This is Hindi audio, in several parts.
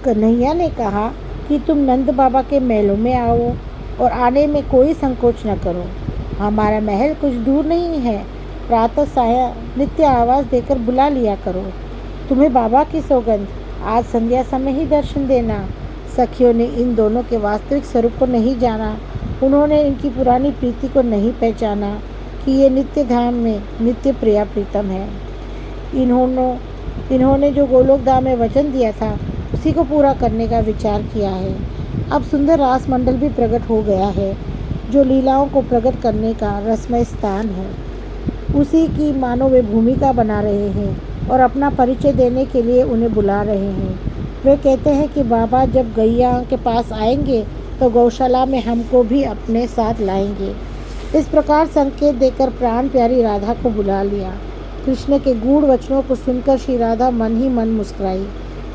कन्हैया ने कहा कि तुम नंद बाबा के महलों में आओ और आने में कोई संकोच न करो। हमारा महल कुछ दूर नहीं है। प्रातः साया नित्य आवाज़ देकर बुला लिया करो। तुम्हें बाबा की सौगंध, आज संध्या समय ही दर्शन देना। सखियों ने इन दोनों के वास्तविक स्वरूप को नहीं जाना। उन्होंने इनकी पुरानी प्रीति को नहीं पहचाना कि ये नित्य धाम में नित्य प्रिया प्रीतम है। इन्होंने जो गोलोक धाम में वचन दिया था उसी को पूरा करने का विचार किया है। अब सुंदर रास मंडल भी प्रकट हो गया है, जो लीलाओं को प्रकट करने का रसमय स्थान है। उसी की मानो वे भूमिका बना रहे हैं और अपना परिचय देने के लिए उन्हें बुला रहे हैं। वे कहते हैं कि बाबा जब गैया के पास आएंगे तो गौशाला में हमको भी अपने साथ लाएंगे। इस प्रकार संकेत देकर प्राण प्यारी राधा को बुला लिया। कृष्ण के गूढ़ वचनों को सुनकर श्री राधा मन ही मन मुस्कुराई।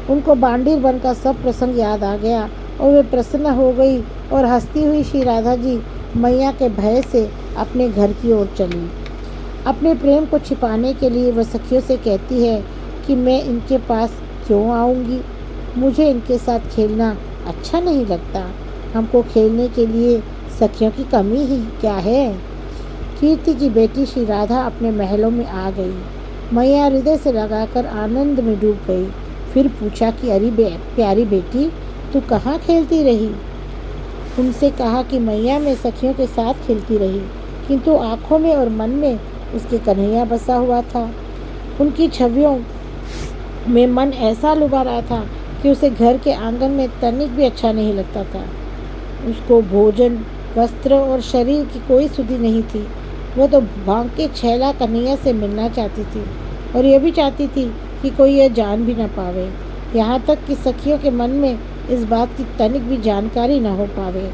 उनको बांडीर वन का सब प्रसंग याद आ गया और वे प्रसन्न हो गई और हंसती हुई श्री राधा जी मैया के भय से अपने घर की ओर चली। अपने प्रेम को छिपाने के लिए वह सखियों से कहती है कि मैं इनके पास क्यों आऊँगी, मुझे इनके साथ खेलना अच्छा नहीं लगता। हमको खेलने के लिए सखियों की कमी ही क्या है। कीर्ति की बेटी श्री राधा अपने महलों में आ गई। मैया हृदय से लगाकर आनंद में डूब गई। फिर पूछा कि अरे प्यारी बेटी, तू कहाँ खेलती रही। उनसे कहा कि मैया मैं सखियों के साथ खेलती रही, किंतु आँखों में और मन में उसके कन्हैया बसा हुआ था। उनकी छवियों में मन ऐसा लुभा रहा था कि उसे घर के आंगन में तनिक भी अच्छा नहीं लगता था। उसको भोजन, वस्त्र और शरीर की कोई सुधि नहीं थी। वह तो भांग के छैला कन्हैया से मिलना चाहती थी और यह भी चाहती थी कि कोई यह जान भी न पावे। यहाँ तक कि सखियों के मन में इस बात की तनिक भी जानकारी न हो पावे।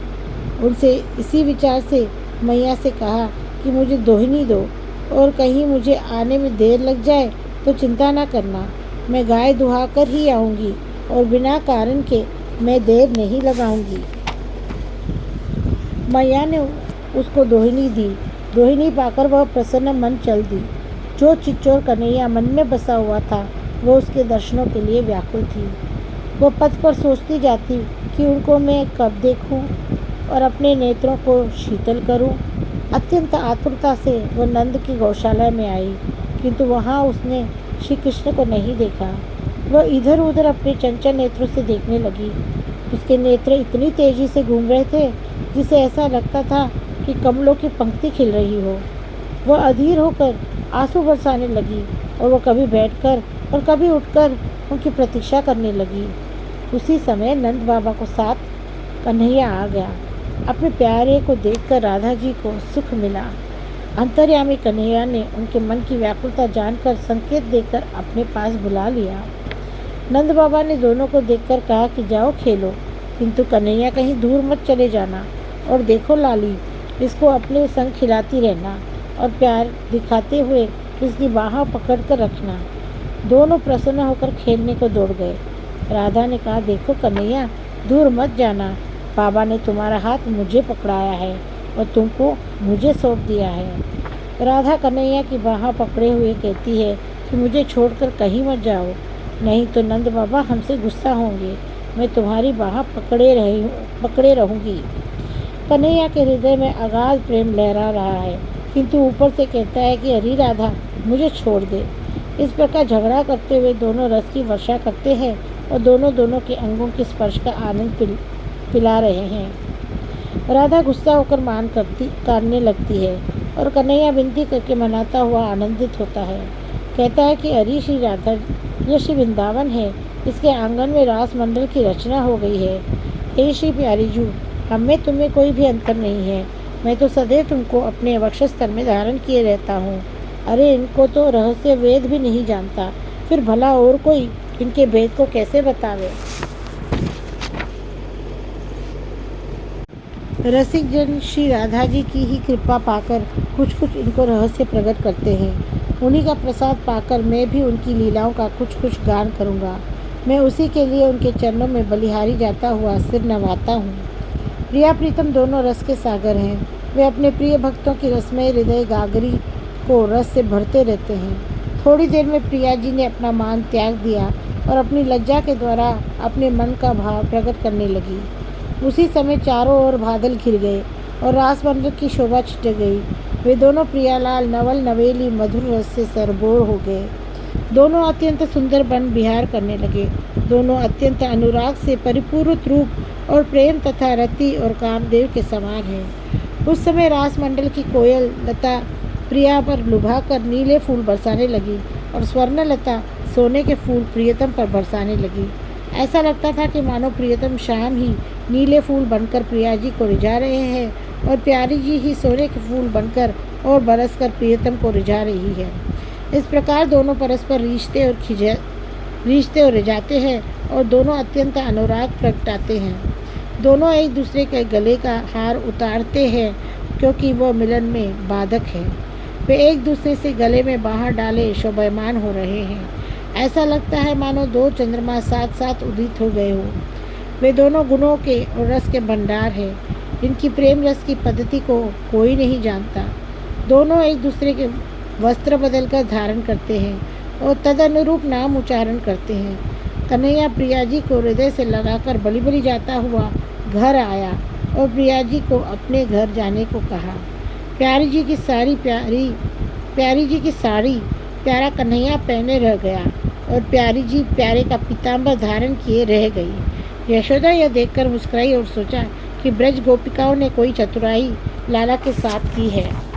उनसे इसी विचार से मैया से कहा कि मुझे दोहिनी दो और कहीं मुझे आने में देर लग जाए तो चिंता न करना, मैं गाय दुहा कर ही आऊँगी और बिना कारण के मैं देर नहीं लगाऊंगी। मैया ने उसको दोहिनी दी। दोहिनी पाकर वह प्रसन्न मन चल दी। जो चिच्चोर कन्हैया मन में बसा हुआ था वो उसके दर्शनों के लिए व्याकुल थी। वो पथ पर सोचती जाती कि उनको मैं कब देखूं और अपने नेत्रों को शीतल करूं। अत्यंत आतुरता से वह नंद की गौशाला में आई, किंतु वहां उसने श्री कृष्ण को नहीं देखा। वह इधर उधर अपने चंचल नेत्रों से देखने लगी। उसके नेत्र इतनी तेजी से घूम रहे थे जिसे ऐसा लगता था कि कमलों की पंक्ति खिल रही हो। वह अधीर होकर आंसू बरसाने लगी और वह कभी बैठकर और कभी उठकर उनकी प्रतीक्षा करने लगी। उसी समय नंद बाबा को साथ कन्हैया आ गया। अपने प्यारे को देखकर राधा जी को सुख मिला। अंतर्यामी कन्हैया ने उनके मन की व्याकुलता जानकर संकेत देकर अपने पास बुला लिया। नंद बाबा ने दोनों को देखकर कहा कि जाओ खेलो, किंतु कन्हैया कहीं दूर मत चले जाना। और देखो लाली, इसको अपने संग खिलाती रहना और प्यार दिखाते हुए इसकी बाहों पकड़ कर रखना। दोनों प्रसन्न होकर खेलने को दौड़ गए। राधा ने कहा, देखो कन्हैया, दूर मत जाना। बाबा ने तुम्हारा हाथ मुझे पकड़ाया है और तुमको मुझे सौंप दिया है। राधा कन्हैया की बाहों पकड़े हुए कहती है कि मुझे छोड़कर कहीं मत जाओ, नहीं तो नंद बाबा हमसे गुस्सा होंगे। मैं तुम्हारी बाह पकड़े रहूँगी। कन्हैया के हृदय में अगाध प्रेम लहरा रहा है, किंतु ऊपर से कहता है कि अरे राधा, मुझे छोड़ दे। इस प्रकार झगड़ा करते हुए दोनों रस की वर्षा करते हैं और दोनों के अंगों के स्पर्श का आनंद पिला रहे हैं। राधा गुस्सा होकर मान करने लगती है और कन्हैया विनती करके मनाता हुआ आनंदित होता है। कहता है कि अरे श्री राधा, यह श्री वृंदावन है, इसके आंगन में रास मंडल की रचना हो गई है। हे श्री प्यारी जू, हम में तुम्हें कोई भी अंतर नहीं है। मैं तो सदैव तुमको अपने वक्षस्थल में धारण किए रहता हूँ। अरे इनको तो रहस्य वेद भी नहीं जानता, फिर भला और कोई इनके भेद को कैसे बतावे। रसिक जन श्री राधा जी की ही कृपा पाकर कुछ कुछ इनको रहस्य प्रकट करते हैं। उन्हीं का प्रसाद पाकर मैं भी उनकी लीलाओं का कुछ कुछ गान करूँगा। मैं उसी के लिए उनके चरणों में बलिहारी जाता हुआ सिर नवाता हूँ। प्रिया प्रीतम दोनों रस के सागर हैं। वे अपने प्रिय भक्तों की रसमय हृदय गागरी को रस से भरते रहते हैं। थोड़ी देर में प्रिया जी ने अपना मान त्याग दिया और अपनी लज्जा के द्वारा अपने मन का भाव प्रकट करने लगी। उसी समय चारों ओर बादल घिर गए और रासमंडल की शोभा छिटक गई। वे दोनों प्रियालाल नवल नवेली मधुर रस से सरबोर हो गए। दोनों अत्यंत सुंदर वन विहार करने लगे। दोनों अत्यंत अनुराग से परिपूर्ण रूप और प्रेम तथा रति और कामदेव के समान हैं। उस समय रासमंडल की कोयल लता प्रिया पर लुभा कर नीले फूल बरसाने लगी और स्वर्णलता सोने के फूल प्रियतम पर बरसाने लगी। ऐसा लगता था कि मानो प्रियतम शाम ही नीले फूल बनकर प्रिया जी को रिझा रहे हैं और प्यारी जी ही सोने के फूल बनकर और बरसकर प्रियतम को रिझा रही है। इस प्रकार दोनों परस्पर रीझते और रिझाते हैं और दोनों अत्यंत अनुराग प्रगटाते हैं। दोनों एक दूसरे के गले का हार उतारते हैं क्योंकि वह मिलन में बाधक है। वे एक दूसरे से गले में बाहर डाले शोभायमान हो रहे हैं। ऐसा लगता है मानो दो चंद्रमा साथ साथ उदित हो गए हो। वे दोनों गुणों के और रस के भंडार हैं। इनकी प्रेम रस की पद्धति को कोई नहीं जानता। दोनों एक दूसरे के वस्त्र बदलकर धारण करते हैं और तदनुरूप नाम उच्चारण करते हैं। कन्हैया प्रिया जी को हृदय से लगाकर बली बली जाता हुआ घर आया और प्रिया जी को अपने घर जाने को कहा। प्यारी जी की साड़ी प्यारा कन्हैया पहने रह गया और प्यारी जी प्यारे का पीताम्बर धारण किए रह गई। यशोदा यह देखकर मुस्कुराई और सोचा कि ब्रज गोपिकाओं ने कोई चतुराई लाला के साथ की है।